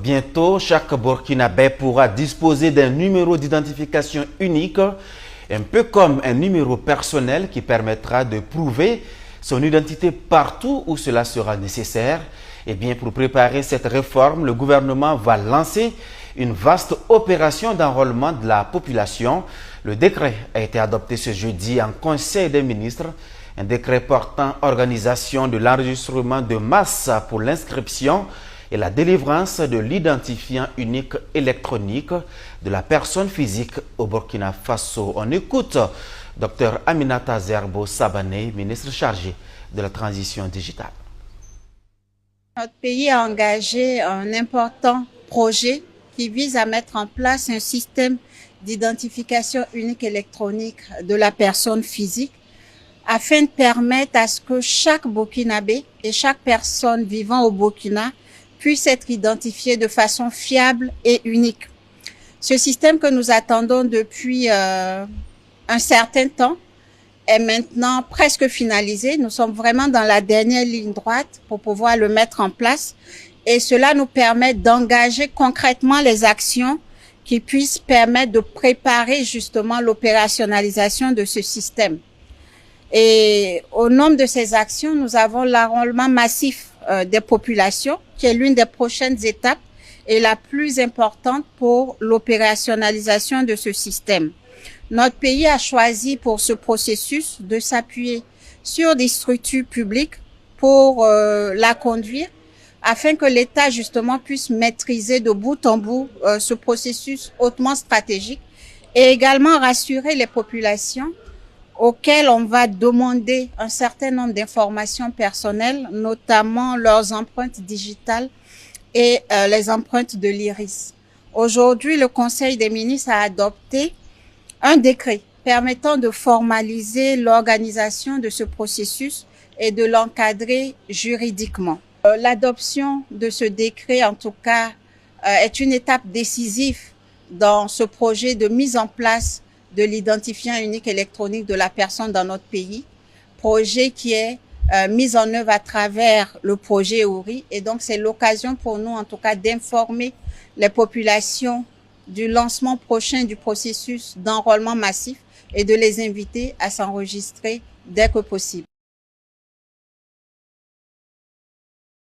Bientôt, chaque Burkinabé pourra disposer d'un numéro d'identification unique, un peu comme un numéro personnel qui permettra de prouver son identité partout où cela sera nécessaire. Et bien, pour préparer cette réforme, le gouvernement va lancer une vaste opération d'enrôlement de la population. Le décret a été adopté ce jeudi en Conseil des ministres. Un décret portant organisation de l'enregistrement de masse pour l'inscription et la délivrance de l'identifiant unique électronique de la personne physique au Burkina Faso. On écoute Dr Aminata Zerbo Sabané, ministre chargé de la transition digitale. Notre pays a engagé un important projet qui vise à mettre en place un système d'identification unique électronique de la personne physique afin de permettre à ce que chaque Burkinabé et chaque personne vivant au Burkina puisse être identifié de façon fiable et unique. Ce système que nous attendons depuis un certain temps est maintenant presque finalisé. Nous sommes vraiment dans la dernière ligne droite pour pouvoir le mettre en place. Et cela nous permet d'engager concrètement les actions qui puissent permettre de préparer justement l'opérationnalisation de ce système. Et au nombre de ces actions, nous avons l'enrôlement massif des populations, qui est l'une des prochaines étapes et la plus importante pour l'opérationnalisation de ce système. Notre pays a choisi pour ce processus de s'appuyer sur des structures publiques pour la conduire, afin que l'État justement puisse maîtriser de bout en bout ce processus hautement stratégique et également rassurer les populations auxquelles on va demander un certain nombre d'informations personnelles, notamment leurs empreintes digitales et les empreintes de l'iris. Aujourd'hui, le Conseil des ministres a adopté un décret permettant de formaliser l'organisation de ce processus et de l'encadrer juridiquement. L'adoption de ce décret, en tout cas, est une étape décisive dans ce projet de mise en place de l'identifiant unique électronique de la personne dans notre pays, projet qui est mis en œuvre à travers le projet OURI. Et donc, c'est l'occasion pour nous, en tout cas, d'informer les populations du lancement prochain du processus d'enrôlement massif et de les inviter à s'enregistrer dès que possible.